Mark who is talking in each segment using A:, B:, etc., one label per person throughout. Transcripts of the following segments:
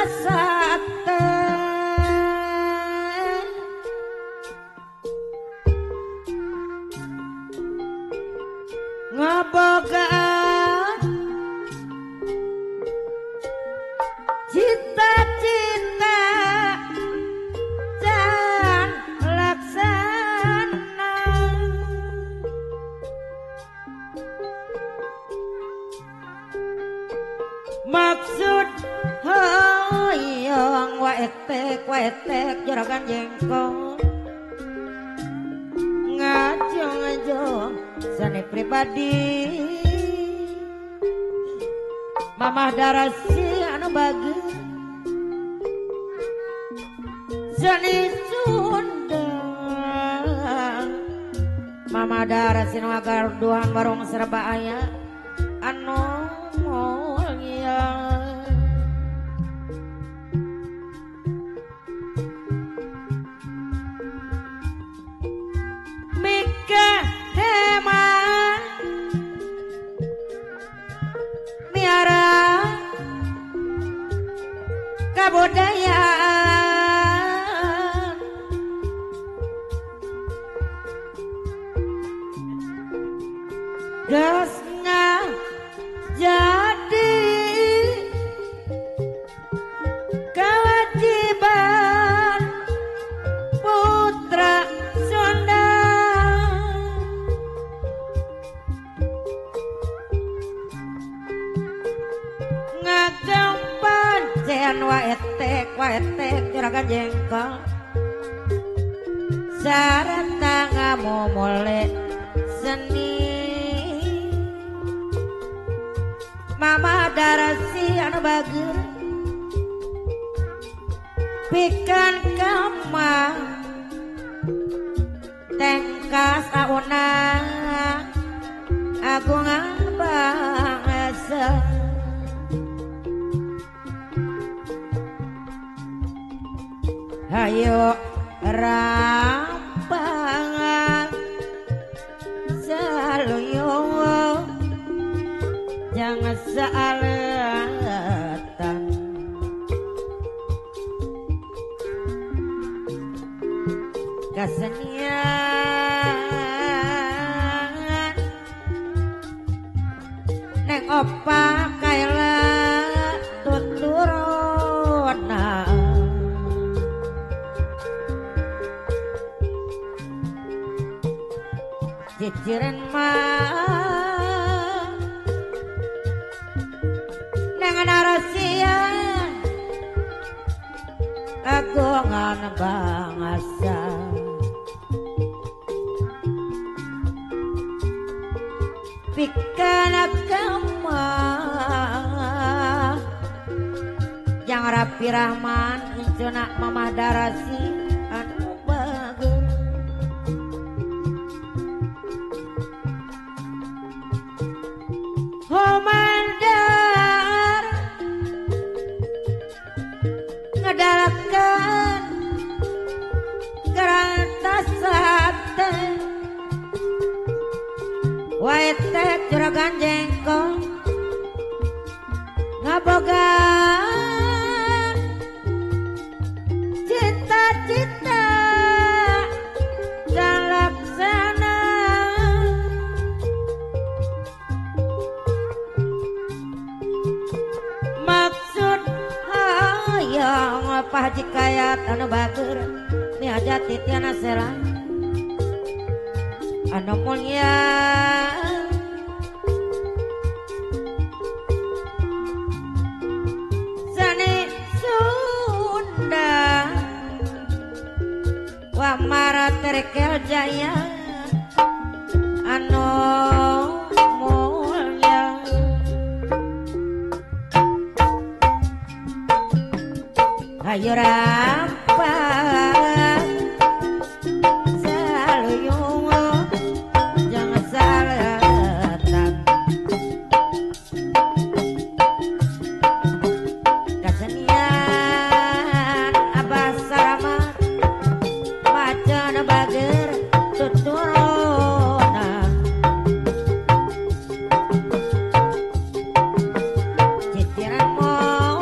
A: sate ngebogaan cita-cita dan laksana maksud hoyong waetek juragan jengkol ngajong-ngajong sani pribadi mamah darasi anu bagi sani Sunda mamah darasi nu agarduhan warung serba aya anu mulia Mika Hema Miara Kabudayaan Gasna jadi kewajiban putra Sunda ngagampan cean waetek juragan jengkol sarana ngamumule seni mama darasi anu bager pikan kama tengkas auna agungan bangsa hayo rampangan saluyo jangan sealatan kesenian neng opa kaila tuturona ciciren mah dengan narasian agungan bangsa pikan agama yang Rapi Rahman incuna mamah darasi anu bagus Homandar ngedalakan gerantas sate waetek juragan jengkol ngabogaan cita-cita dan laksana maksud hayang Pak Haji Kayat anu bager ni hajati tiana serang anu mulia sani Sunda wa mara terekel jaya anu mulia ayo rampak saluyung jangan salatan kesenian Abah Saramat macan bager tuturona ciciran mong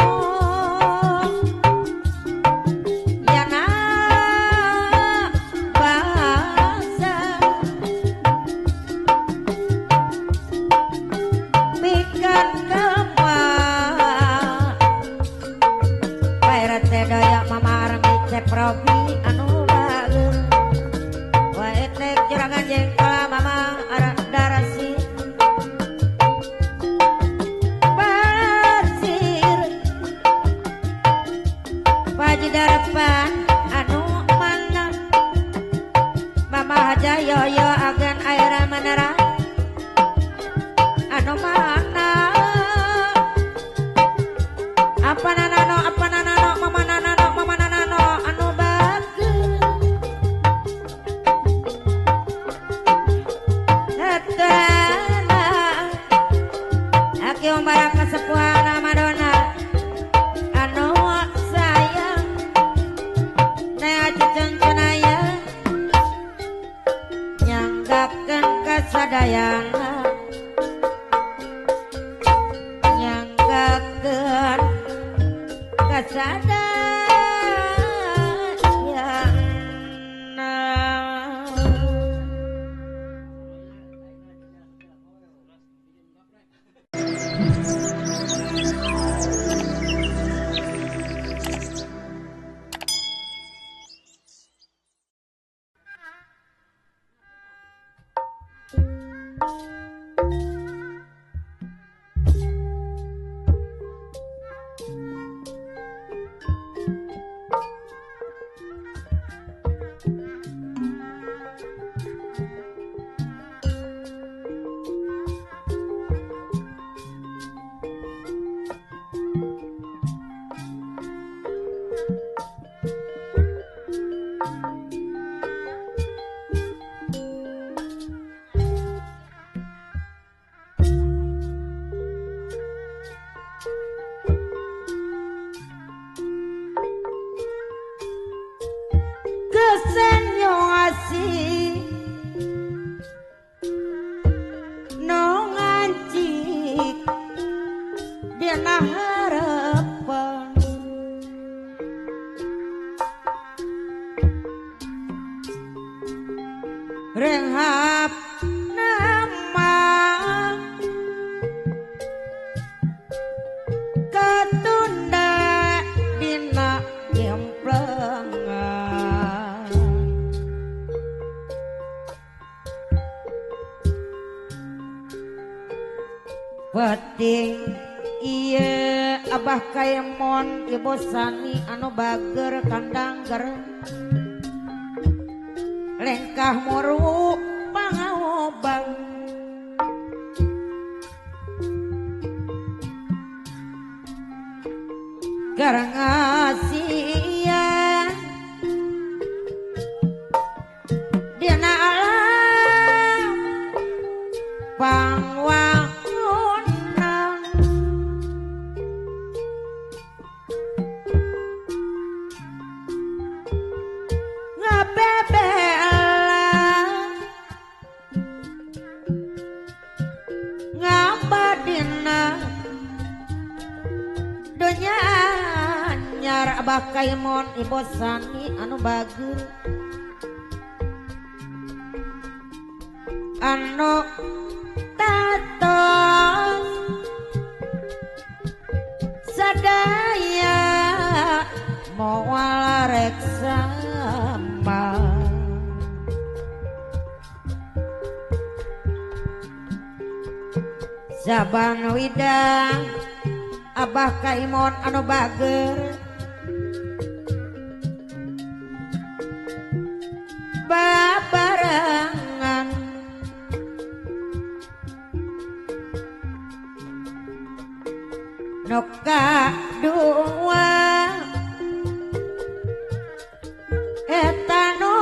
A: Robi anu bagus wae tek juragan jengkol mama arah darasi basir paji darapan anu mana mama haja yoyo agan air menera anu mana apa nanano mama nanano anu bagus hetana aki umbarak kesepuhan Madonna anu sayang nea cucun-cunaya nyanggakeun kasadayana nyanggakeun kasadayana Rehab nama katunda dina nyemplengan penting iya abah kayemon ibu sani anu bager kandang gereng lengkah muru pangawobang garang asian dina alam pangwangunan ngabebe donya nyar abah kaimon ibu sani anu bagus anu tatos sadaya moal reksa Saban widang abah kaimon anu bager babarengan noka dua etanu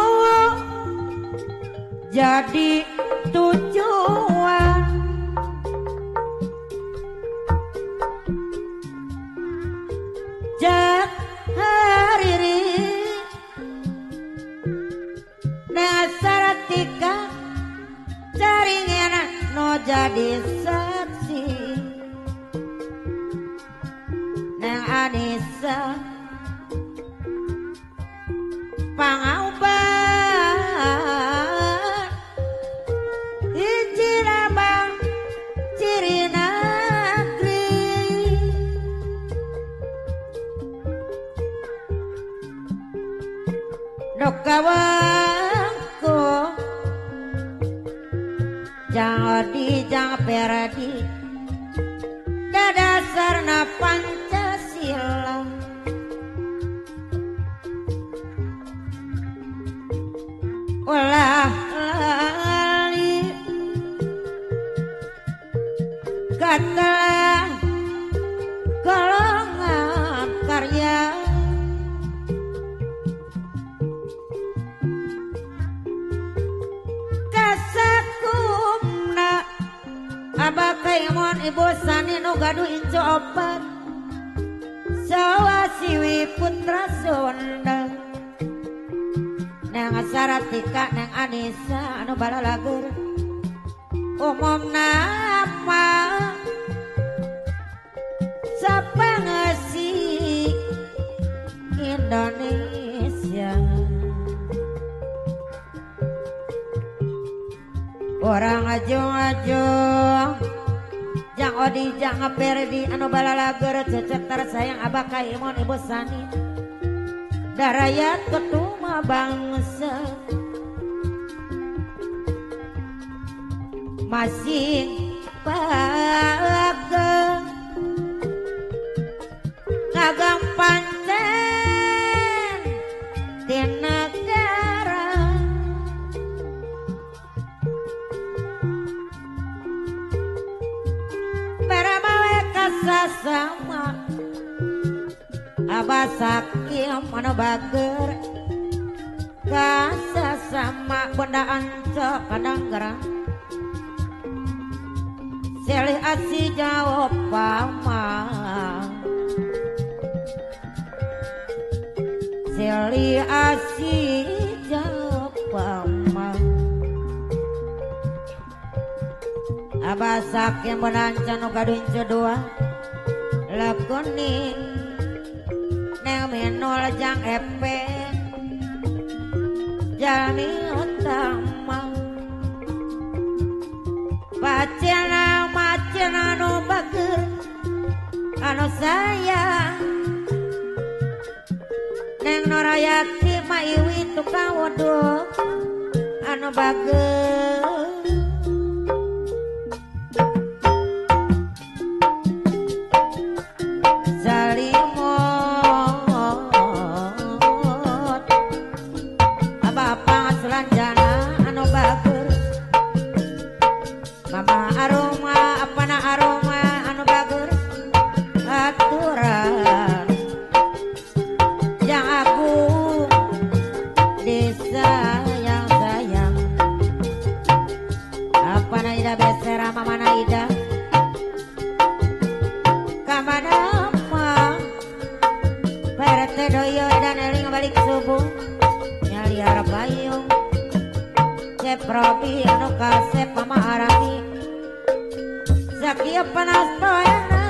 A: jadi tujuan jak hariri nasaratika caringan no jadi saksi nang Anissa pangauban hiji rabang ciri negeri dokawangku jadi jang perdi dadasarna Pancasila ulah lali kata golongan karya kasakumna abakai mon ibu sani nu gaduh inco opat sawasiwi putra Sunda neng Saratika neng Anissa anu balalagur umum nama sapangasi Indonesia orang ajung-ajung jang odi jang perdi anu balalagur cecep tersayang abaka imun ibu sani darayat ketuma bangsa masing pageng ngagam pancen di negara beramawe kasasama abasakim anu bager kasasama benda anco kadanggerang silih asi jawab pamang silih asi jawab pamang abasak yang menancan ukadun cedua lakuning neng minul jang epe jalmi utama pacena macena anu bager anu sayang neng Norayati maiwi tukang wuduk anu bager Zalimut abapang selanjana anu bager mama aroma apana aroma anu bager aturan yang aku disayang-sayang apana ida besera mama ida kamana mah perete doyo dan eling balik subuh nyali harap bayung cep robi anu kasep mama arami sakia panas toena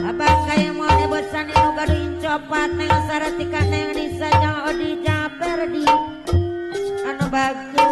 A: abang kaya mau nebosan inu gaduh incopat neng Saratika neng Nisa jang odi jang perdi anu bagus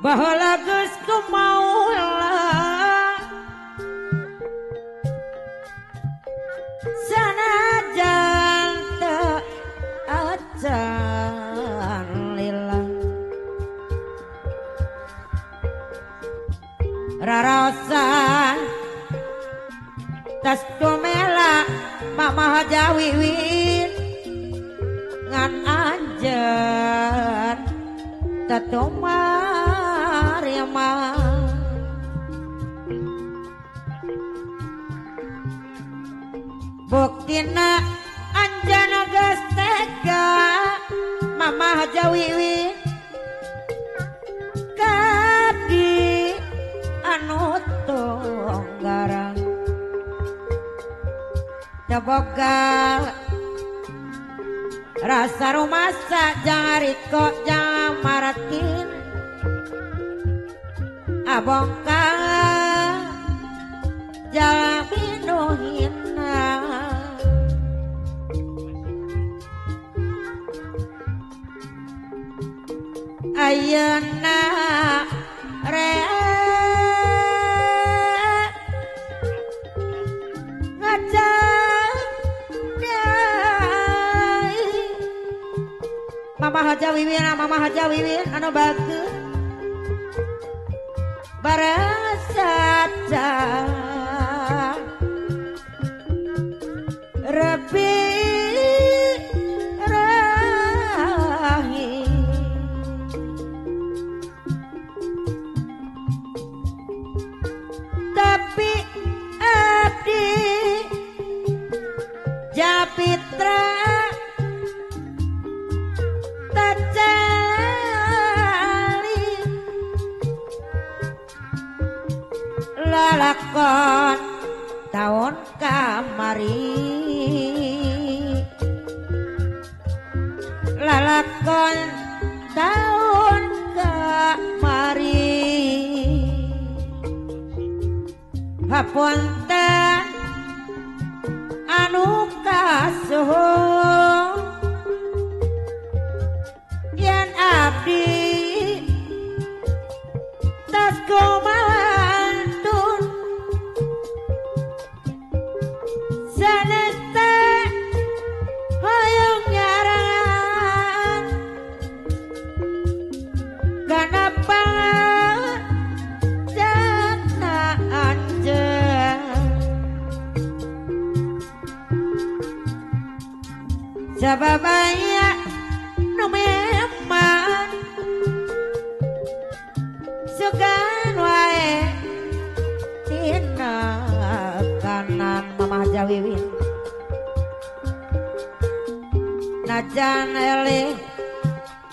A: bahala geus kumaulah sanajan teu acan lila raraosan tas tumela mamah jawiwin ngan anjeun tatomar yama buktina anjana geus tega mamah jawiwi kadi anu tonggarang boga rasa rumasa jari kok jamaratin abongka jaminuhina ayeuna re Mama Haja Wiwin anu bagus barasaja Rebi Rahim tapi abdi Japitra lalakon tahun kamari lalakon tahun kamari hapunten anu kasuhun yen abdi tas komantun sanesta hoyong nyarangan kenapa jana anjen sababaya nu memang sugan wae tina kanan Mamah Jawiwin najan eleh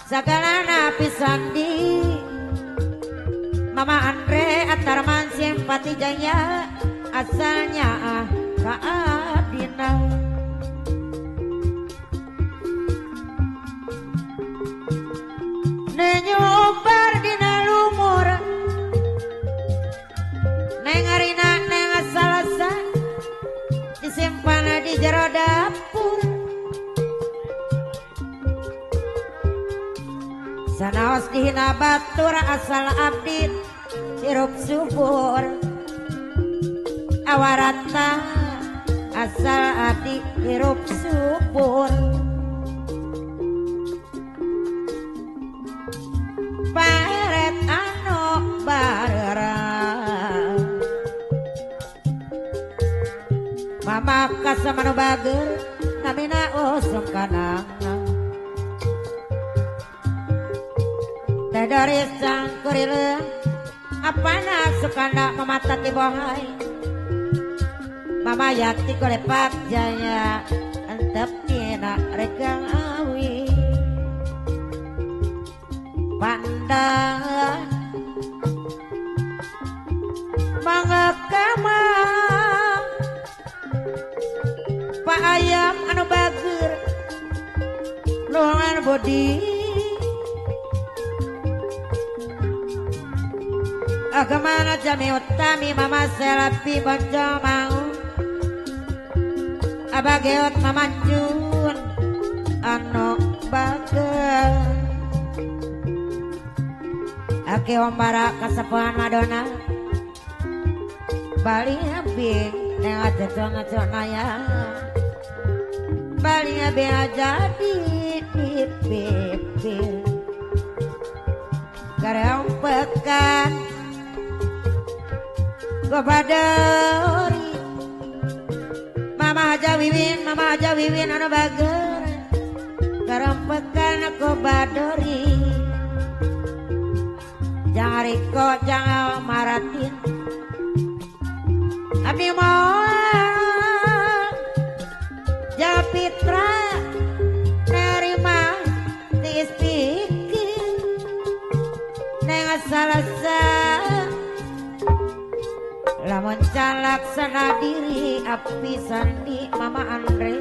A: sagalana pisan di Mama Andre Atarman simpati jaya asalnya kaadina nenyobar dina lumur neng arina neng asalasa disimpan di jero dapur sanaos dihina batur asal abdi hirup subur awarata asal abdi hirup subur paret anu barerang mama kasamanu bager namina usum kanang dari sangkurileung apana sukanda mematati bohai mama yakti kolepak jaya antep dina regang awi pandang mangakama pak ayam anu bager luangan bodi agamana jami utami mama selapi bonjo mau abageot mamanjun anu bager ake ombara kasepuhan Madonna Bali abing neng aja naya Bali abing aja di pipir gareong pekan gobadori Mama Haja Wiwin anu bager gareong pekan gobadori Riko jangan maratin abdi moal Japitra nerima tiis pikir neng salasa lamun calaksana diri api sandi Mama Andre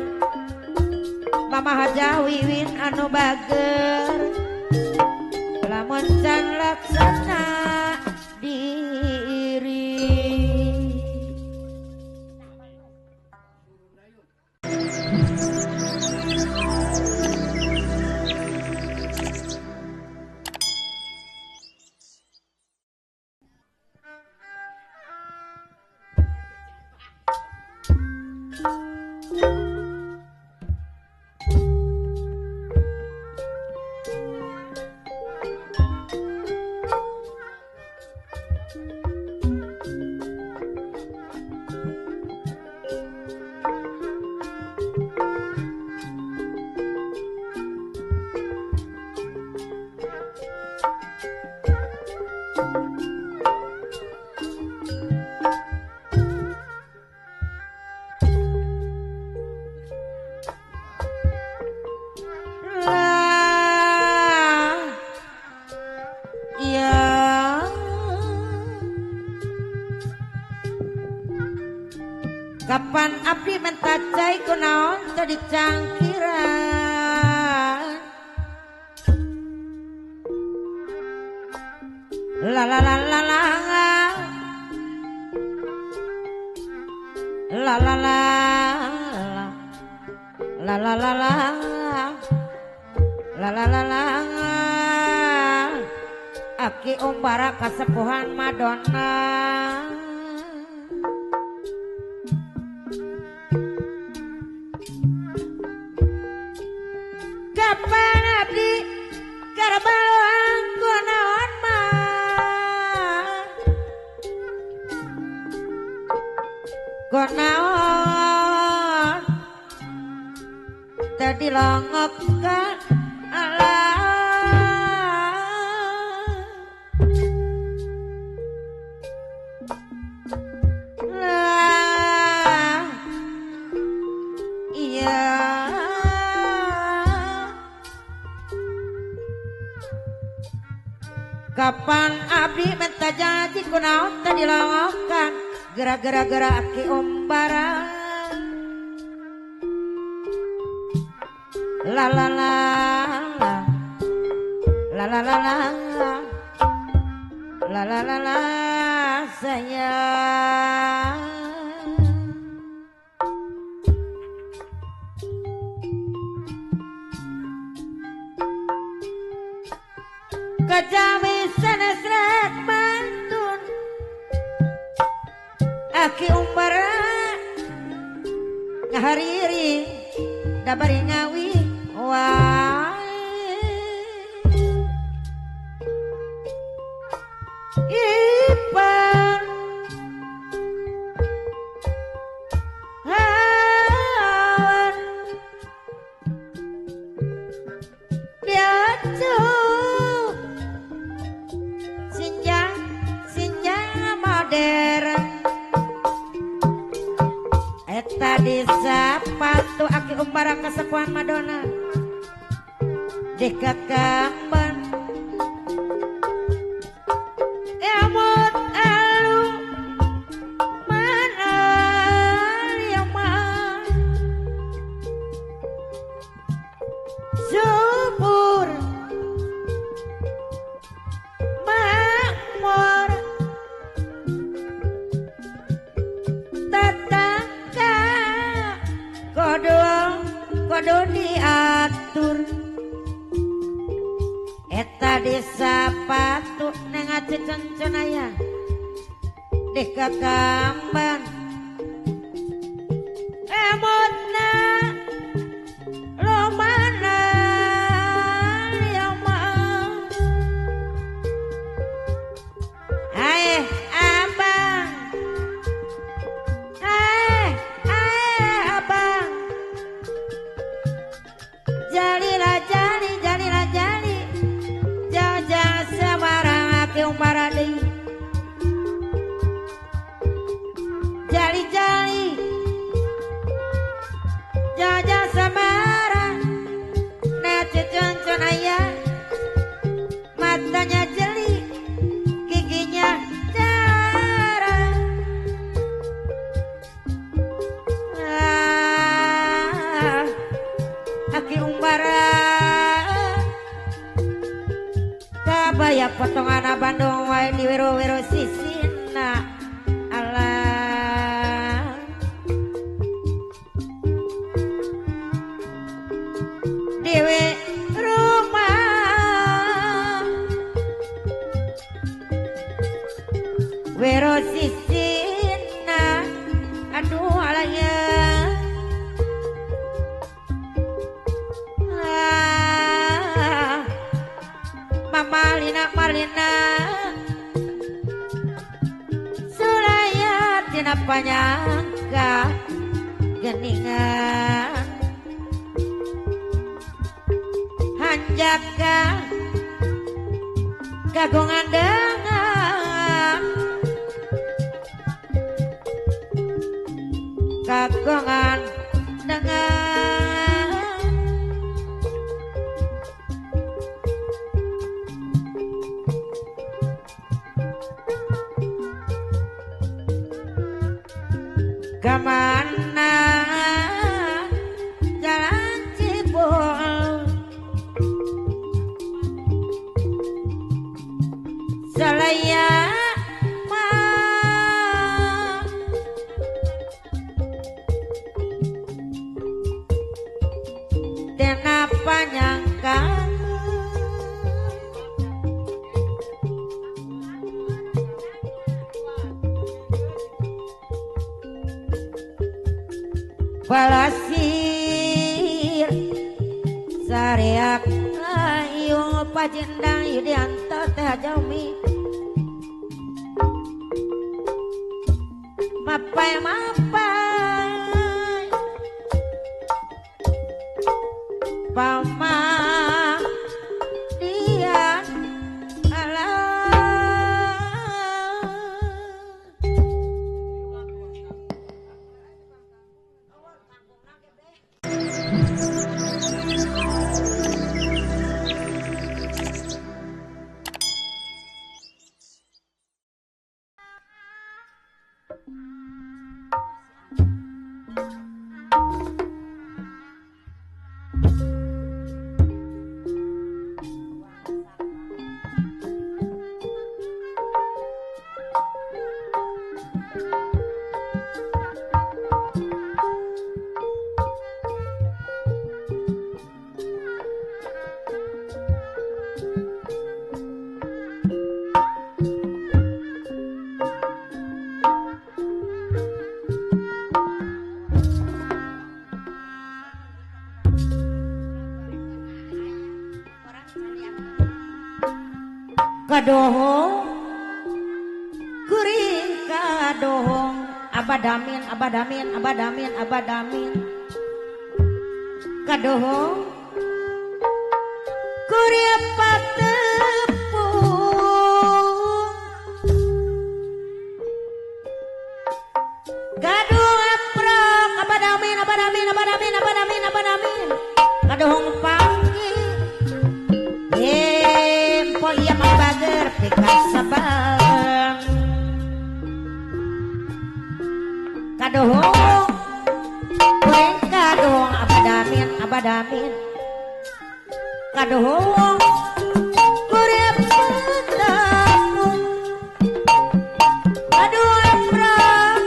A: Mama Haja Wiwin anu bager lamun calaksana diri kapan abdi mentacai kunaon tadi cangkiran la la la la la la la la la la la la la la la la aki umbara kasepuhan Madonna kapan abdi karabalang kunaon mah kunaon tadi longok ka kapan abdi minta janji kunaon tadi longokan gara-gara aki umbara la la la la la la la la la la la sayang kajawi senesrek mantun aki umbara ngahariri dabari ngawi wae ipan hawan biacu modern eta di sapatu aki umbara kasepuhan Madonna di kekamban emot alu mana yang mah subur makmur kodo diatur eta di sapatu neng aci cencenaya di kekamban emotna romana yang mau hai abang jali jajang semarang aki umbara di Surabaya potongan Bandung wae di wiro-wiro sisina alah dewe rumah wiro sisina aduh alanya Malina Suraya tina panyangka geningan hanjaka kagungan dengan kagungan dengan kemana jalan Cibol selaya mah dena panyangka Balasir Sariak Ayu Pajindang Yudianto Teh Jaumi Mapai Pama dia kadohong kuring kadohong abadamin kadohong kuring patepung kadohong aprok abadamin kadohong panggi po iya mabager pikas sabang kadohong kuring kadohong abadamin kadohong kuring patepung kadohong aprok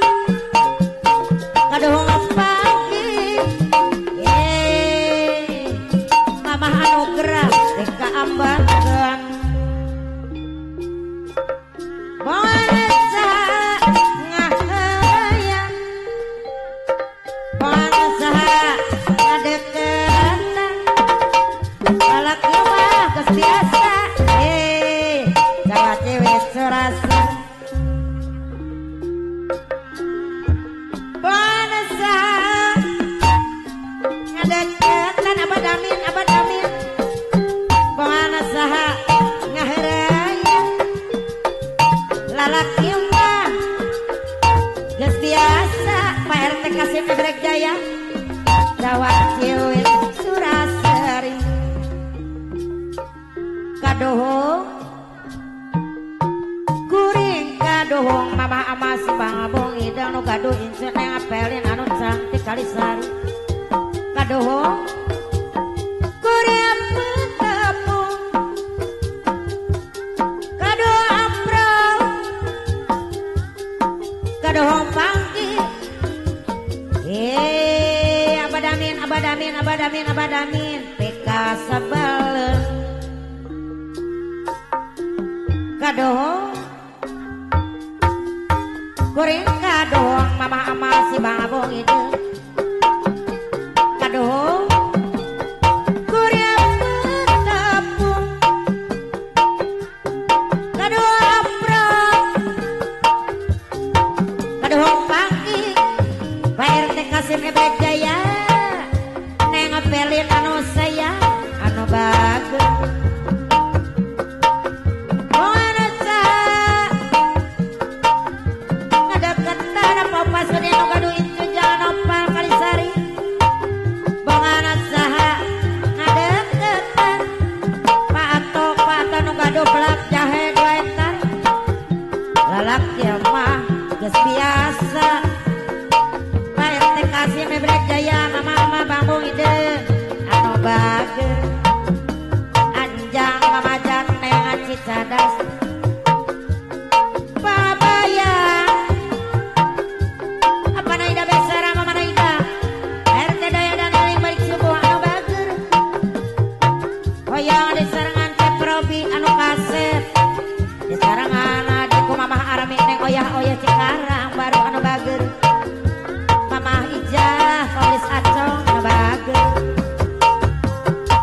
A: kadohong pagi mama anugerah deka ambagan kadohong kuring kadohong mama amas bangabong idang nu gaduh inceun neng apelin anu cantik kali sari kadohong kuring patepung kadoh kuring kadoh mama ama si babong itu kadoh kuring betapung kadoh aprok kadoh pagi bayar teh kasih nebek jaya neng pelin anu saya anu bagus biasa Pak RT kasih mebrek jaya mama bambung ide anu bager anjang mama jan neng cicadas babaya apa naida besara mama naida RT daya dan eling balik subuh anu bager hoyong di serangan ceprobi anu kaset di serangan adikku mama arami neng oyah cikarang baru anu bager mama ijah polis acong anu bager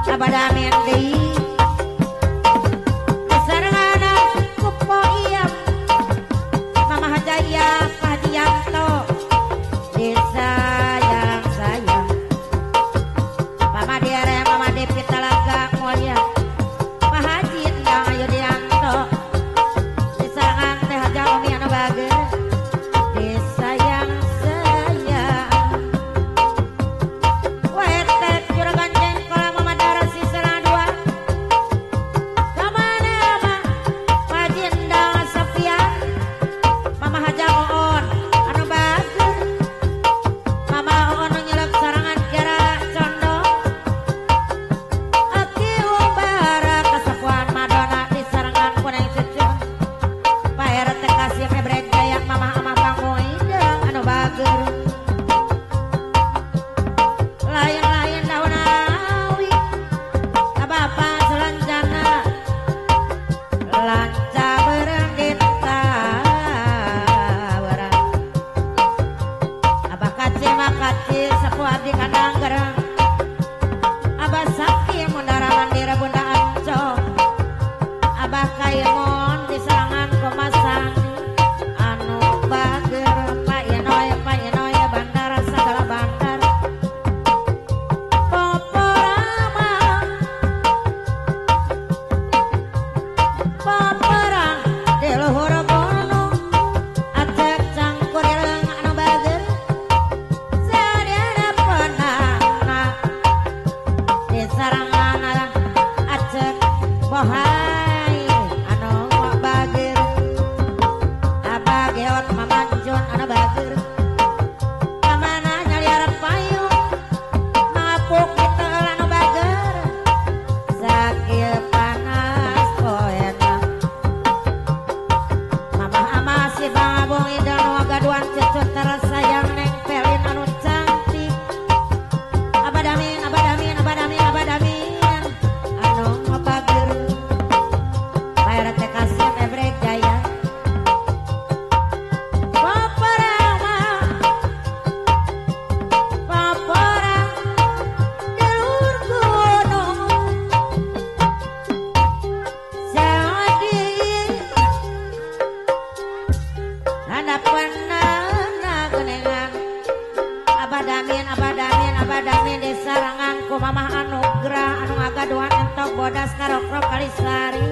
A: abadamin deui sarengana kupo iya mama hajaya padiyanto desa yang saya mama diare mama depi talaga mulia pak haji endang ayudianto di sarangan teh haja omi anu bager abadamin di saranganku mamah anugerah anu ngagaduhan entok bodas karok kalisari